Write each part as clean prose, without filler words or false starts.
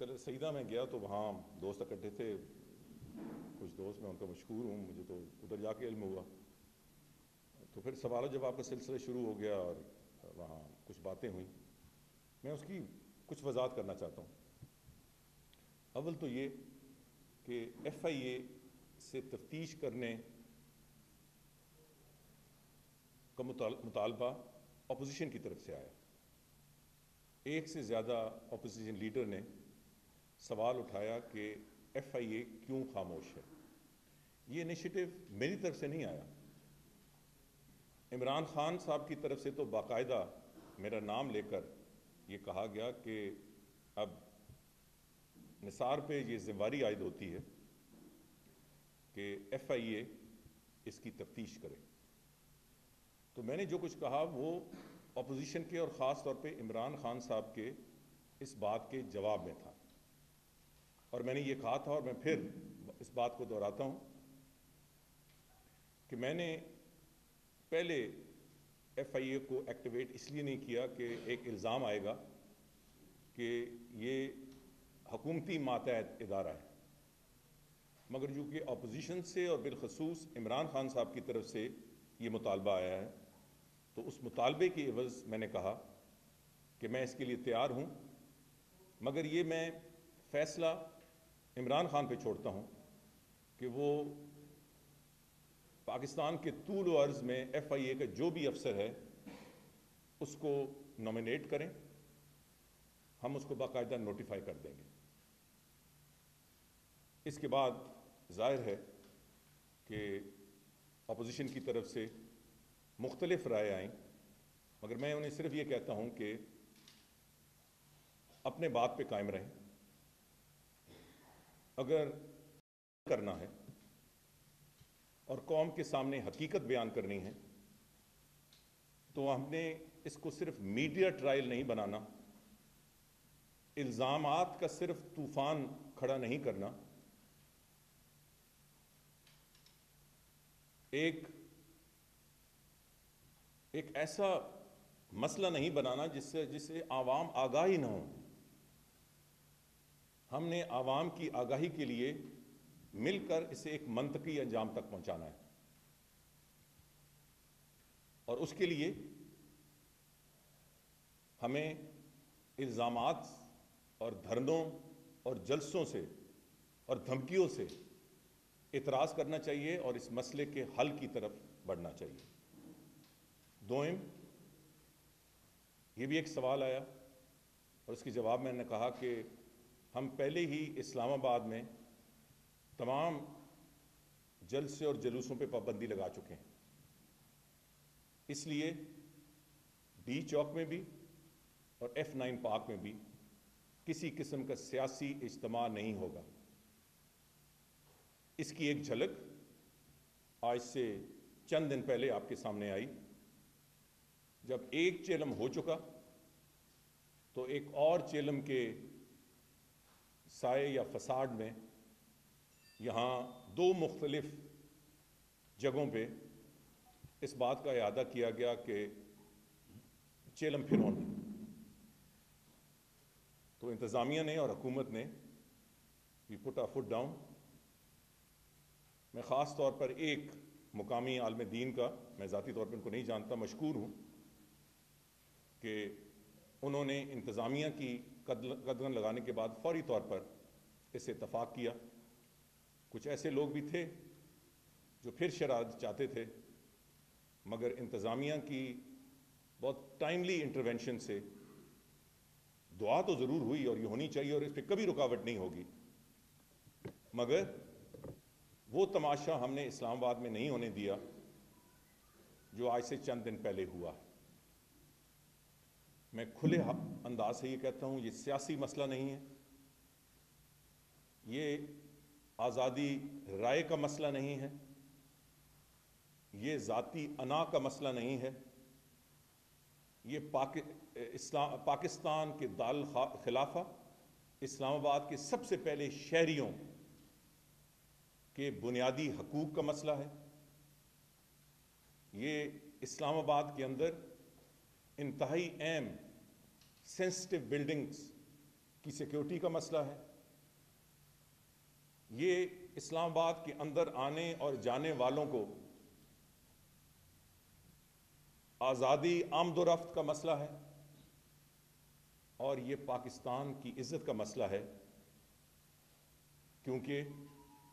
کل سیدہ میں گیا تو وہاں دوست اکٹھے تھے، کچھ دوست، میں ان کا مشکور ہوں، مجھے تو ادھر جا کے علم ہوا. تو پھر سوال و جواب کا سلسلہ شروع ہو گیا اور وہاں کچھ باتیں ہوئیں. میں اس کی کچھ وضاحت کرنا چاہتا ہوں. اول تو یہ کہ ایف آئی اے سے تفتیش کرنے کا مطالبہ اپوزیشن کی طرف سے آیا. ایک سے زیادہ اپوزیشن لیڈر نے سوال اٹھایا کہ ایف آئی اے کیوں خاموش ہے. یہ انیشیٹو میری طرف سے نہیں آیا. عمران خان صاحب کی طرف سے تو باقاعدہ میرا نام لے کر یہ کہا گیا کہ اب نثار پہ یہ ذمہ داری عائد ہوتی ہے کہ ایف آئی اے اس کی تفتیش کرے. تو میں نے جو کچھ کہا وہ اپوزیشن کے اور خاص طور پہ عمران خان صاحب کے اس بات کے جواب میں تھا. اور میں نے یہ کہا تھا اور میں پھر اس بات کو دہراتا ہوں کہ میں نے پہلے ایف آئی اے کو ایکٹیویٹ اس لیے نہیں کیا کہ ایک الزام آئے گا کہ یہ حکومتی ماتحت ادارہ ہے، مگر جو کہ اپوزیشن سے اور بالخصوص عمران خان صاحب کی طرف سے یہ مطالبہ آیا ہے، تو اس مطالبے کی عوض میں نے کہا کہ میں اس کے لیے تیار ہوں، مگر یہ میں فیصلہ عمران خان پہ چھوڑتا ہوں کہ وہ پاکستان کے طول و عرض میں ایف آئی اے کا جو بھی افسر ہے اس کو نومینیٹ کریں. ہم اس کو باقاعدہ نوٹیفائی کر دیں گے. اس کے بعد ظاہر ہے کہ اپوزیشن کی طرف سے مختلف رائے آئیں، مگر میں انہیں صرف یہ کہتا ہوں کہ اپنے بات پہ قائم رہیں. اگر کرنا ہے اور قوم کے سامنے حقیقت بیان کرنی ہے تو ہم نے اس کو صرف میڈیا ٹرائل نہیں بنانا، الزامات کا صرف طوفان کھڑا نہیں کرنا، ایک ایسا مسئلہ نہیں بنانا جس سے عوام آگاہی نہ ہو. ہم نے عوام کی آگاہی کے لیے مل کر اسے ایک منطقی انجام تک پہنچانا ہے، اور اس کے لیے ہمیں الزامات اور دھرنوں اور جلسوں سے اور دھمکیوں سے اعتراض کرنا چاہیے اور اس مسئلے کے حل کی طرف بڑھنا چاہیے. دوئم، یہ بھی ایک سوال آیا اور اس کے جواب میں نے کہا کہ ہم پہلے ہی اسلام آباد میں تمام جلسے اور جلوسوں پہ پابندی لگا چکے ہیں. اس لیے ڈی چوک میں بھی اور F9 پارک میں بھی کسی قسم کا سیاسی اجتماع نہیں ہوگا. اس کی ایک جھلک آج سے چند دن پہلے آپ کے سامنے آئی، جب ایک چیلم ہو چکا تو ایک اور چیلم کے سائے یا فساد میں یہاں دو مختلف جگہوں پہ اس بات کا اعادہ کیا گیا کہ چیلم پھر ہونا. تو انتظامیہ نے اور حکومت نے وی پٹ آ فٹ ڈاؤن. میں خاص طور پر ایک مقامی عالم دین کا، میں ذاتی طور پر ان کو نہیں جانتا، مشکور ہوں کہ انہوں نے انتظامیہ کی قدغن لگانے کے بعد فوری طور پر اس سے اتفاق کیا. کچھ ایسے لوگ بھی تھے جو پھر شرارت چاہتے تھے، مگر انتظامیہ کی بہت ٹائملی انٹرونشن سے دعا تو ضرور ہوئی اور یہ ہونی چاہیے اور اس پہ کبھی رکاوٹ نہیں ہوگی، مگر وہ تماشا ہم نے اسلام آباد میں نہیں ہونے دیا جو آج سے چند دن پہلے ہوا. میں کھلے انداز سے یہ کہتا ہوں، یہ سیاسی مسئلہ نہیں ہے، یہ آزادی رائے کا مسئلہ نہیں ہے، یہ ذاتی انا کا مسئلہ نہیں ہے، یہ پاکستان کے دار الخلافہ اسلام آباد کے سب سے پہلے شہریوں کے بنیادی حقوق کا مسئلہ ہے. یہ اسلام آباد کے اندر انتہائی اہم سینسٹیو بلڈنگز کی سیکیورٹی کا مسئلہ ہے، یہ اسلام آباد کے اندر آنے اور جانے والوں کو آزادی آمد و رفت کا مسئلہ ہے، اور یہ پاکستان کی عزت کا مسئلہ ہے، کیونکہ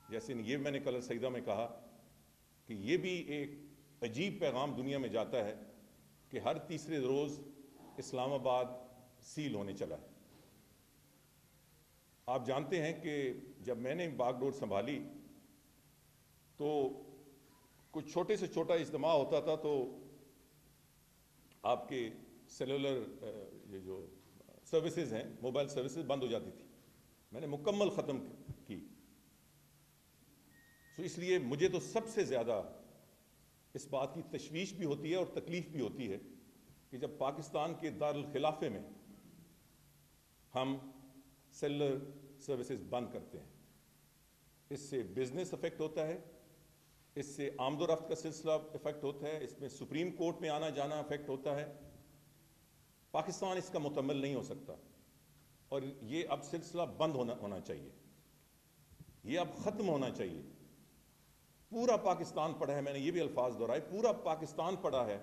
جیسے یہ میں نے کل سیدہ میں کہا کہ یہ بھی ایک عجیب پیغام دنیا میں جاتا ہے کہ ہر تیسرے روز اسلام آباد سیل ہونے چلا ہے۔ آپ جانتے ہیں کہ جب میں نے باغ ڈور سنبھالی تو کچھ چھوٹے سے چھوٹا اجتماع ہوتا تھا تو آپ کے سیلولر یہ جو سروسز ہیں، موبائل سروسز بند ہو جاتی تھی، میں نے مکمل ختم کی۔ تو اس لیے مجھے تو سب سے زیادہ اس بات کی تشویش بھی ہوتی ہے اور تکلیف بھی ہوتی ہے کہ جب پاکستان کے دارالخلافے میں ہم سیلولر سروسز بند کرتے ہیں، اس سے بزنس افیکٹ ہوتا ہے، اس سے آمد و رفت کا سلسلہ افیکٹ ہوتا ہے، اس میں سپریم کورٹ میں آنا جانا افیکٹ ہوتا ہے۔ پاکستان اس کا مکمل نہیں ہو سکتا، اور یہ اب سلسلہ بند ہونا چاہیے، یہ اب ختم ہونا چاہیے۔ پورا پاکستان پڑا ہے، میں نے یہ بھی الفاظ دہرائے، پورا پاکستان پڑا ہے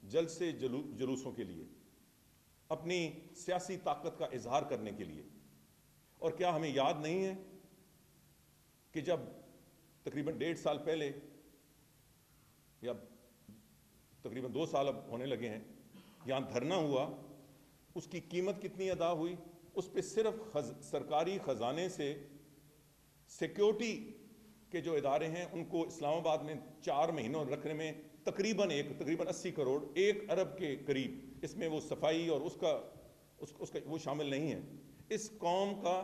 جلسے جلوسوں کے لیے، اپنی سیاسی طاقت کا اظہار کرنے کے لیے۔ اور کیا ہمیں یاد نہیں ہے کہ جب تقریباً 1.5 سال پہلے، یا تقریباً 2 سال اب ہونے لگے ہیں، یہاں دھرنا ہوا، اس کی قیمت کتنی ادا ہوئی؟ اس پہ صرف سرکاری خزانے سے سیکیورٹی کے جو ادارے ہیں ان کو اسلام آباد میں 4 مہینوں رکھنے میں تقریباً 80 کروڑ، 1 ارب کے قریب، اس میں وہ صفائی اور اس کا وہ شامل نہیں ہے۔ اس قوم کا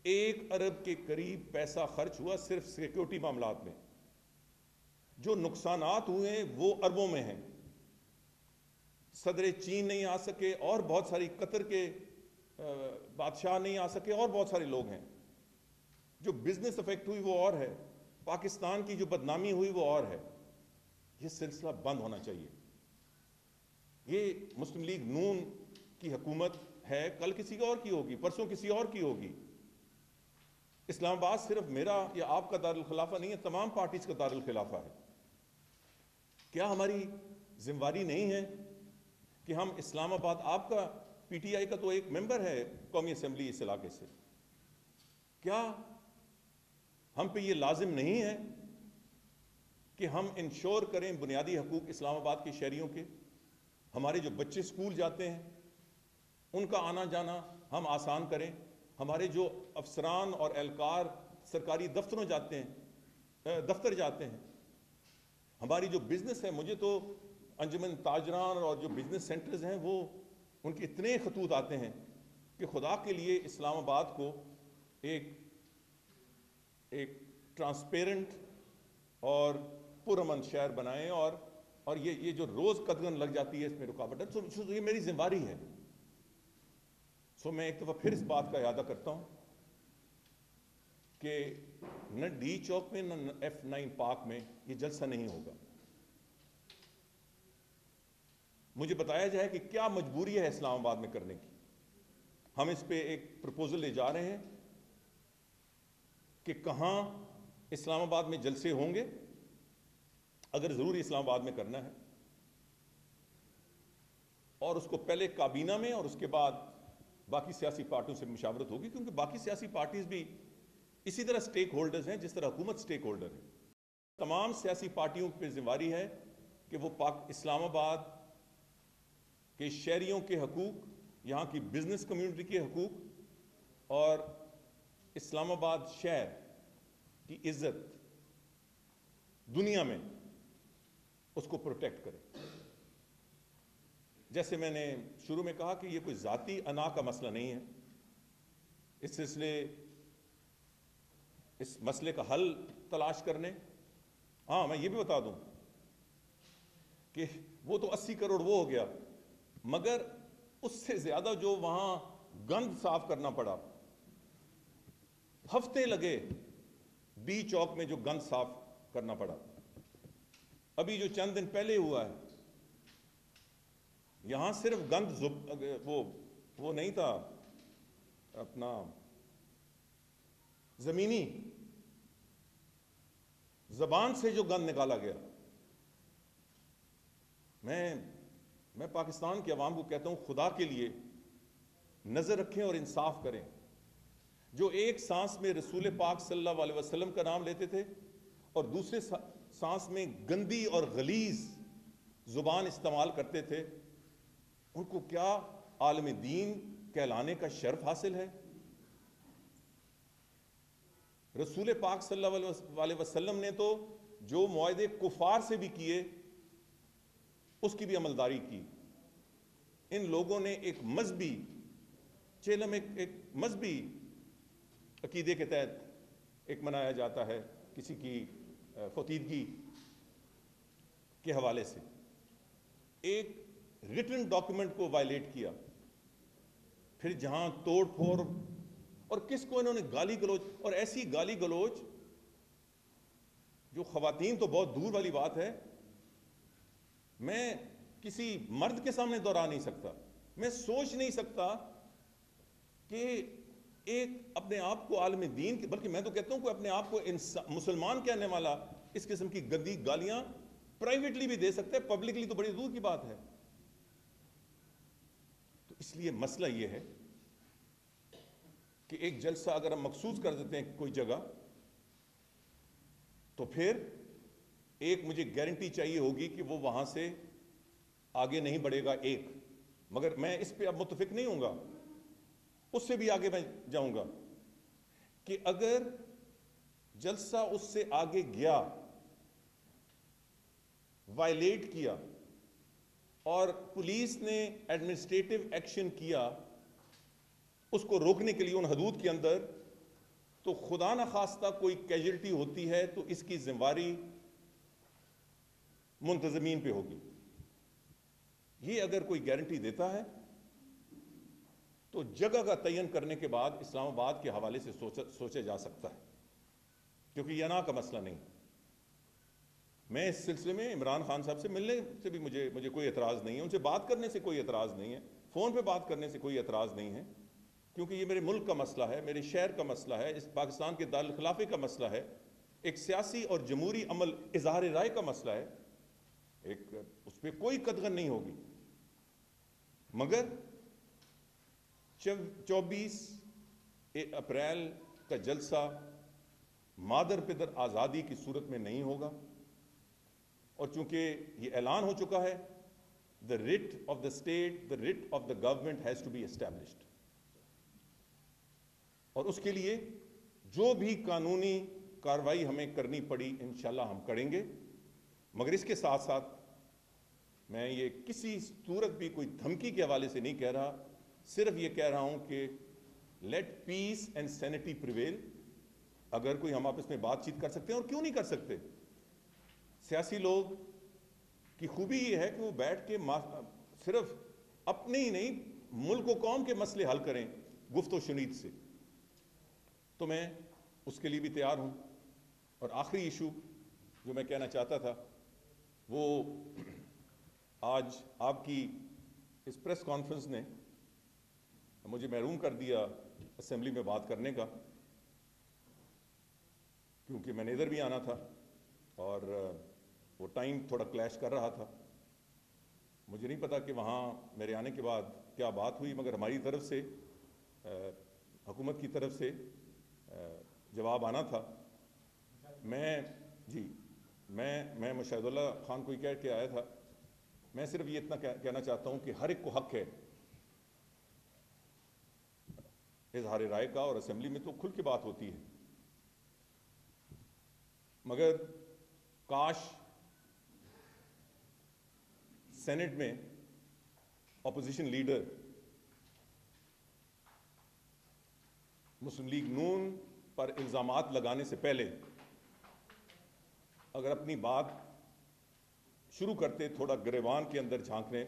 1 ارب کے قریب پیسہ خرچ ہوا صرف سیکیورٹی معاملات میں۔ جو نقصانات ہوئے ہیں وہ اربوں میں ہیں۔ صدر چین نہیں آ سکے، اور بہت ساری قطر کے بادشاہ نہیں آ سکے، اور بہت سارے لوگ ہیں۔ جو بزنس افیکٹ ہوئی وہ اور ہے، پاکستان کی جو بدنامی ہوئی وہ اور ہے۔ یہ سلسلہ بند ہونا چاہیے۔ یہ مسلم لیگ نون کی حکومت ہے، کل کسی اور کی ہوگی، پرسوں کسی اور کی ہوگی۔ اسلام آباد صرف میرا یا آپ کا دارالخلافہ نہیں ہے، تمام پارٹیز کا دارالخلافہ ہے۔ کیا ہماری ذمہ داری نہیں ہے کہ ہم اسلام آباد، آپ کا پی ٹی آئی کا تو ایک ممبر ہے قومی اسمبلی اس علاقے سے، کیا ہم پہ یہ لازم نہیں ہے کہ ہم انشور کریں بنیادی حقوق اسلام آباد کے شہریوں کے؟ ہمارے جو بچے سکول جاتے ہیں ان کا آنا جانا ہم آسان کریں، ہمارے جو افسران اور اہلکار سرکاری دفتر جاتے ہیں، ہماری جو بزنس ہے، مجھے تو انجمن تاجران اور جو بزنس سینٹرز ہیں وہ ان کے اتنے خطوط آتے ہیں کہ خدا کے لیے اسلام آباد کو ایک ٹرانسپیرنٹ اور پرامن شہر بنائیں، اور یہ جو روز قدغن لگ جاتی ہے اس میں رکاوٹ ہے، تو یہ میری ذمہ داری ہے۔ میں ایک دفعہ پھر اس بات کا اعادہ کرتا ہوں کہ نہ ڈی چوک میں نہ F9 پارک میں یہ جلسہ نہیں ہوگا۔ مجھے بتایا جائے کہ کیا مجبوری ہے اسلام آباد میں کرنے کی۔ ہم اس پہ ایک پروپوزل لے جا رہے ہیں کہ کہاں اسلام آباد میں جلسے ہوں گے، اگر ضروری اسلام آباد میں کرنا ہے، اور اس کو پہلے کابینہ میں اور اس کے بعد باقی سیاسی پارٹیوں سے مشاورت ہوگی، کیونکہ باقی سیاسی پارٹیز بھی اسی طرح سٹیک ہولڈرز ہیں جس طرح حکومت سٹیک ہولڈر ہے۔ تمام سیاسی پارٹیوں پہ ذمہ داری ہے کہ وہ اسلام آباد کے شہریوں کے حقوق، یہاں کی بزنس کمیونٹی کے حقوق اور اسلام آباد شہر کی عزت دنیا میں اس کو پروٹیکٹ کرے۔ جیسے میں نے شروع میں کہا کہ یہ کوئی ذاتی انا کا مسئلہ نہیں ہے، اس مسئلے کا حل تلاش کرنے۔ ہاں میں یہ بھی بتا دوں کہ وہ تو 80 کروڑ وہ ہو گیا، مگر اس سے زیادہ جو وہاں گند صاف کرنا پڑا، ہفتے لگے ڈی چوک میں جو گند صاف کرنا پڑا۔ ابھی جو چند دن پہلے ہوا ہے، یہاں صرف گند وہ نہیں تھا اپنا زمینی زبان سے جو گند نکالا گیا، میں پاکستان کے عوام کو کہتا ہوں، خدا کے لیے نظر رکھیں اور انصاف کریں۔ جو ایک سانس میں رسول پاک صلی اللہ علیہ وسلم کا نام لیتے تھے اور دوسرے سانس میں گندی اور غلیظ زبان استعمال کرتے تھے، ان کو کیا عالم دین کہلانے کا شرف حاصل ہے؟ رسول پاک صلی اللہ علیہ وسلم نے تو جو معاہدے کفار سے بھی کیے اس کی بھی عملداری کی۔ ان لوگوں نے ایک مذہبی چیلم، ایک مذہبی عقیدے کے تحت ایک منایا جاتا ہے کسی کی فوتیدگی کے حوالے سے، ایک ریٹن ڈاکیومنٹ کو وائلیٹ کیا، پھر جہاں توڑ پھوڑ، اور کس کو انہوں نے گالی گلوچ، اور ایسی گالی گلوچ جو خواتین تو بہت دور والی بات ہے، میں کسی مرد کے سامنے دہرا نہیں سکتا۔ میں سوچ نہیں سکتا کہ ایک اپنے آپ کو عالم دین، بلکہ میں تو کہتا ہوں کہ اپنے آپ کو مسلمان کہنے والا اس قسم کی گندی گالیاں پرائیویٹلی بھی دے سکتا ہے، پبلکلی تو بڑی دور کی بات ہے۔ تو اس لیے مسئلہ یہ ہے کہ ایک جلسہ اگر ہم مخصوص کر دیتے ہیں کوئی جگہ، تو پھر ایک مجھے گارنٹی چاہیے ہوگی کہ وہ وہاں سے آگے نہیں بڑھے گا ایک، مگر میں اس پہ اب متفق نہیں ہوں گا، اس سے بھی آگے میں جاؤں گا کہ اگر جلسہ اس سے آگے گیا، وائلیٹ کیا اور پولیس نے ایڈمنسٹریٹو ایکشن کیا اس کو روکنے کے لیے ان حدود کے اندر، تو خدا نخواستہ کوئی کیجلٹی ہوتی ہے تو اس کی ذمہ داری منتظمین پہ ہوگی۔ یہ اگر کوئی گارنٹی دیتا ہے تو جگہ کا تعین کرنے کے بعد اسلام آباد کے حوالے سے سوچا جا سکتا ہے، کیونکہ یہ نا کا مسئلہ نہیں۔ میں اس سلسلے میں عمران خان صاحب سے ملنے سے بھی مجھے کوئی اعتراض نہیں ہے، ان سے بات کرنے سے کوئی اعتراض نہیں ہے، فون پہ بات کرنے سے کوئی اعتراض نہیں ہے، کیونکہ یہ میرے ملک کا مسئلہ ہے، میرے شہر کا مسئلہ ہے، اس پاکستان کے دارالخلافے کا مسئلہ ہے، ایک سیاسی اور جمہوری عمل اظہار رائے کا مسئلہ ہے، اس پہ کوئی قدغن نہیں ہوگی۔ مگر 24 اپریل کا جلسہ مادر پدر آزادی کی صورت میں نہیں ہوگا، اور چونکہ یہ اعلان ہو چکا ہے، the writ of the state, the writ of the government has to be established، اور اس کے لیے جو بھی قانونی کارروائی ہمیں کرنی پڑی انشاءاللہ ہم کریں گے۔ مگر اس کے ساتھ ساتھ میں یہ کسی صورت بھی کوئی دھمکی کے حوالے سے نہیں کہہ رہا، صرف یہ کہہ رہا ہوں کہ let peace and sanity prevail. اگر کوئی ہم آپس میں بات چیت کر سکتے ہیں، اور کیوں نہیں کر سکتے؟ سیاسی لوگ کی خوبی یہ ہے کہ وہ بیٹھ کے صرف اپنے ہی نہیں ملک و قوم کے مسئلے حل کریں گفت و شنید سے، تو میں اس کے لیے بھی تیار ہوں۔ اور آخری ایشو جو میں کہنا چاہتا تھا، وہ آج آپ کی اس پریس کانفرنس نے مجھے محروم کر دیا اسمبلی میں بات کرنے کا، کیونکہ میں نے ادھر بھی آنا تھا اور وہ ٹائم تھوڑا کلیش کر رہا تھا۔ مجھے نہیں پتا کہ وہاں میرے آنے کے بعد کیا بات ہوئی، مگر ہماری طرف سے، حکومت کی طرف سے جواب آنا تھا۔ میں مشاہد اللہ خان کو ہی کہہ کے آیا تھا۔ میں صرف یہ اتنا کہنا چاہتا ہوں کہ ہر ایک کو حق ہے اظہار رائے کا، اور اسمبلی میں تو کھل کے بات ہوتی ہے، مگر کاش سینٹ میں اپوزیشن لیڈر مسلم لیگ نون پر الزامات لگانے سے پہلے اگر اپنی بات شروع کرتے تھوڑا گریبان کے اندر جھانکنے۔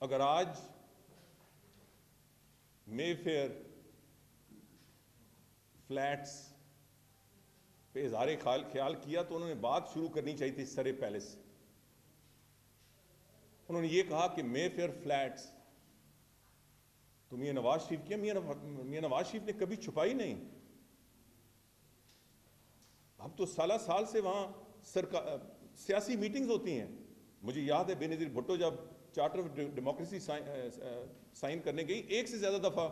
اگر آج مے فیئر فلیٹس پہ اظہار خیال کیا تو انہوں نے بات شروع کرنی چاہیے تھی سرے پیلس سے۔ انہوں نے یہ کہا کہ مے فیئر فلیٹس تو میاں نواز شریف کیا میاں نواز شریف نے کبھی چھپائی نہیں. اب تو سالہ سال سے وہاں سیاسی میٹنگز ہوتی ہیں. مجھے یاد ہے بے نظیر بھٹو جب چارٹر آف ڈیموکریسی سائن کرنے گئی، ایک سے زیادہ دفعہ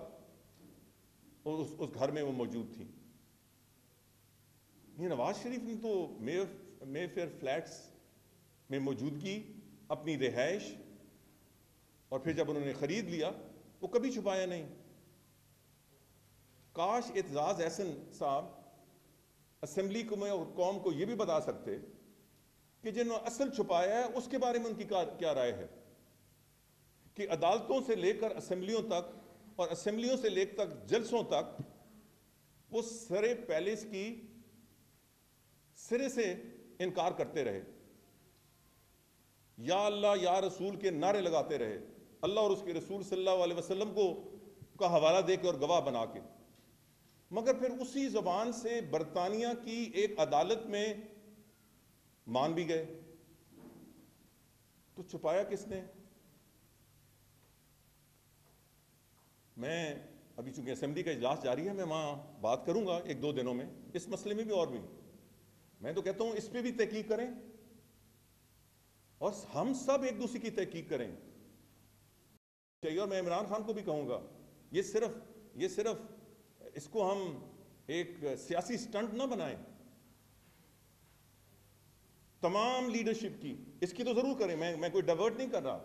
اس گھر میں وہ موجود تھی. یہ نواز شریف نے تو مے فیئر فلیٹس میں موجودگی، اپنی رہائش، اور پھر جب انہوں نے خرید لیا وہ کبھی چھپایا نہیں. کاش اعتزاز احسن صاحب اسمبلی کو میں اور قوم کو یہ بھی بتا سکتے کہ جنہوں نے اصل چھپایا ہے اس کے بارے میں ان کی کیا رائے ہے، کہ عدالتوں سے لے کر اسمبلیوں تک اور اسمبلیوں سے لے کر جلسوں تک وہ سرے پیلیس کی سرے سے انکار کرتے رہے، یا اللہ یا رسول کے نعرے لگاتے رہے، اللہ اور اس کے رسول صلی اللہ علیہ وسلم کا حوالہ دے کے اور گواہ بنا کے، مگر پھر اسی زبان سے برطانیہ کی ایک عدالت میں مان بھی گئے. تو چھپایا کس نے؟ میں ابھی چونکہ اسمبلی کا اجلاس جاری ہے، میں وہاں بات کروں گا ایک دو دنوں میں اس مسئلے میں بھی، اور بھی میں تو کہتا ہوں اس پہ بھی تحقیق کریں اور ہم سب ایک دوسرے کی تحقیق کریں چاہیے. اور میں عمران خان کو بھی کہوں گا یہ صرف اس کو ہم ایک سیاسی سٹنٹ نہ بنائیں. تمام لیڈرشپ کی اس کی تو ضرور کریں، میں کوئی ڈائیورٹ نہیں کر رہا،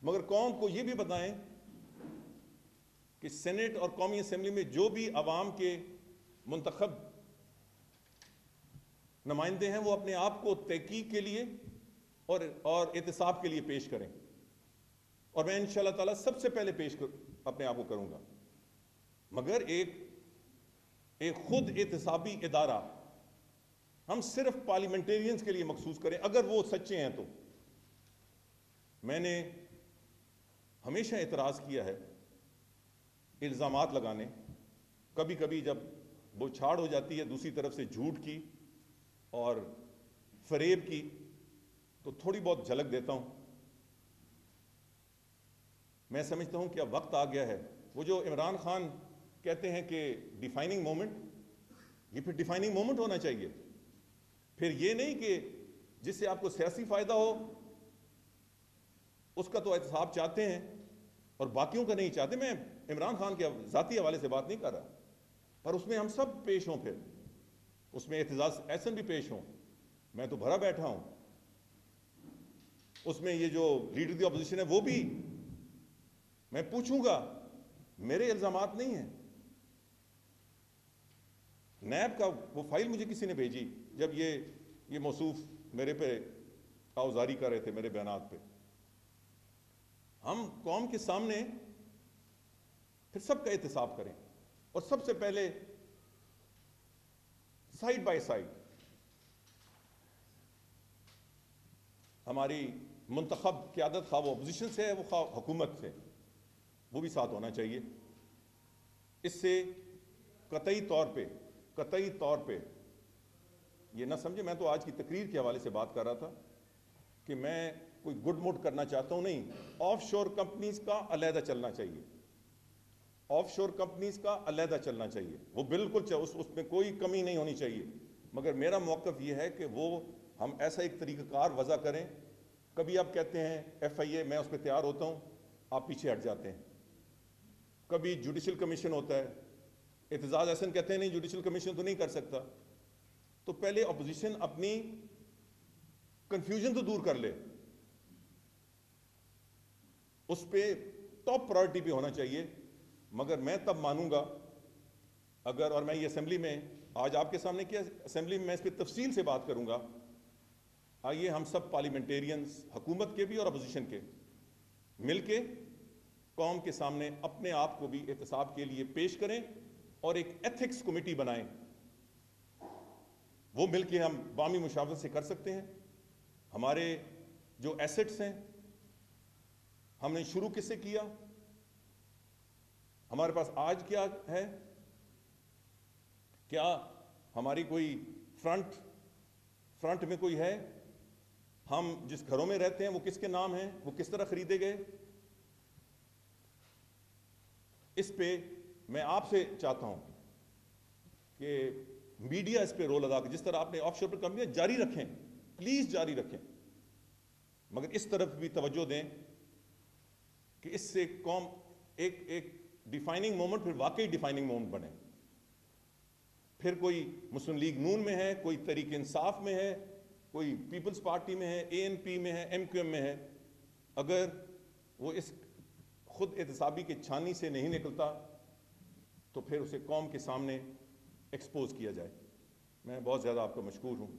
مگر قوم کو یہ بھی بتائیں کہ سینٹ اور قومی اسمبلی میں جو بھی عوام کے منتخب نمائندے ہیں وہ اپنے آپ کو تحقیق کے لیے اور احتساب کے لیے پیش کریں. اور میں انشاءاللہ تعالیٰ سب سے پہلے اپنے آپ کو کروں گا، مگر ایک خود احتسابی ادارہ ہم صرف پارلیمنٹیرینز کے لیے مخصوص کریں اگر وہ سچے ہیں. تو میں نے ہمیشہ اعتراض کیا ہے الزامات لگانے، کبھی کبھی جب وہ چھاڑ ہو جاتی ہے دوسری طرف سے جھوٹ کی اور فریب کی تو تھوڑی بہت جھلک دیتا ہوں. میں سمجھتا ہوں کہ اب وقت آ گیا ہے. وہ جو عمران خان کہتے ہیں کہ ڈیفائننگ مومنٹ، یہ پھر ڈیفائننگ مومنٹ ہونا چاہیے. پھر یہ نہیں کہ جس سے آپ کو سیاسی فائدہ ہو اس کا تو احتساب چاہتے ہیں اور باقیوں کا نہیں چاہتے. میں عمران خان کے ذاتی حوالے سے بات نہیں کر رہا، پر اس میں ہم سب پیش ہوں، پھر اس میں اعتزاز احسن بھی پیش ہوں. میں تو بھرا بیٹھا ہوں اس میں. یہ جو لیڈر دی اپوزیشن ہے وہ بھی میں پوچھوں گا، میرے الزامات نہیں ہیں. نیب کا وہ فائل مجھے کسی نے بھیجی جب یہ موصوف میرے پہ آوزاری کر رہے تھے میرے بیانات پہ. ہم قوم کے سامنے پھر سب کا احتساب کریں اور سب سے پہلے سائیڈ بائی سائیڈ ہماری منتخب قیادت، خواہ وہ اپوزیشن سے ہے وہ خواہ حکومت سے، وہ بھی ساتھ ہونا چاہیے. اس سے قطعی طور پہ یہ نہ سمجھے میں تو آج کی تقریر کے حوالے سے بات کر رہا تھا کہ میں کوئی گڈ موڈ کرنا چاہتا ہوں، نہیں. آف شور کمپنیز کا علیحدہ چلنا چاہیے، آف شور کمپنیز کا علیحدہ چلنا چاہیے، وہ بالکل اس میں کوئی کمی نہیں ہونی چاہیے. مگر میرا موقف یہ ہے کہ وہ ہم ایسا ایک طریقہ کار وضع کریں. کبھی آپ کہتے ہیں ایف آئی اے، میں اس پہ تیار ہوتا ہوں، آپ پیچھے ہٹ جاتے ہیں. کبھی جوڈیشل کمیشن ہوتا ہے، اعتزاز احسن کہتے ہیں نہیں جوڈیشل کمیشن تو نہیں کر سکتا. تو پہلے اپوزیشن اپنی کنفیوژن تو دور کر لے، اس پہ ٹاپ پرائرٹی پہ ہونا چاہیے. مگر میں تب مانوں گا اگر، اور میں یہ اسمبلی میں آج آپ کے سامنے کیا، اسمبلی میں اس پہ تفصیل سے بات کروں گا. آئیے ہم سب پارلیمنٹیرینز، حکومت کے بھی اور اپوزیشن کے، مل کے قوم کے سامنے اپنے آپ کو بھی احتساب کے لیے پیش کریں اور ایک ایتھکس کمیٹی بنائیں. وہ مل کے ہم باہمی مشاورت سے کر سکتے ہیں. ہمارے جو ایسٹس ہیں ہم نے شروع کس سے کیا، ہمارے پاس آج کیا ہے، کیا ہماری کوئی فرنٹ میں کوئی ہے، ہم جس گھروں میں رہتے ہیں وہ کس کے نام ہیں، وہ کس طرح خریدے گئے. اس پہ میں آپ سے چاہتا ہوں کہ میڈیا اس پہ رول ادا کرے. جس طرح آپ نے آف شور پر کم کیا، جاری رکھیں، پلیز جاری رکھیں، مگر اس طرف بھی توجہ دیں کہ اس سے قوم ایک ڈیفائننگ مومنٹ پھر واقعی ڈیفائننگ مومنٹ بنے. پھر کوئی مسلم لیگ نون میں ہے، کوئی تحریک انصاف میں ہے، کوئی پیپلز پارٹی میں ہے، ANP میں ہے، MQM میں ہے، اگر وہ اس خود احتسابی کے چھانی سے نہیں نکلتا تو پھر اسے قوم کے سامنے ایکسپوز کیا جائے. میں بہت زیادہ آپ کا مشکور ہوں.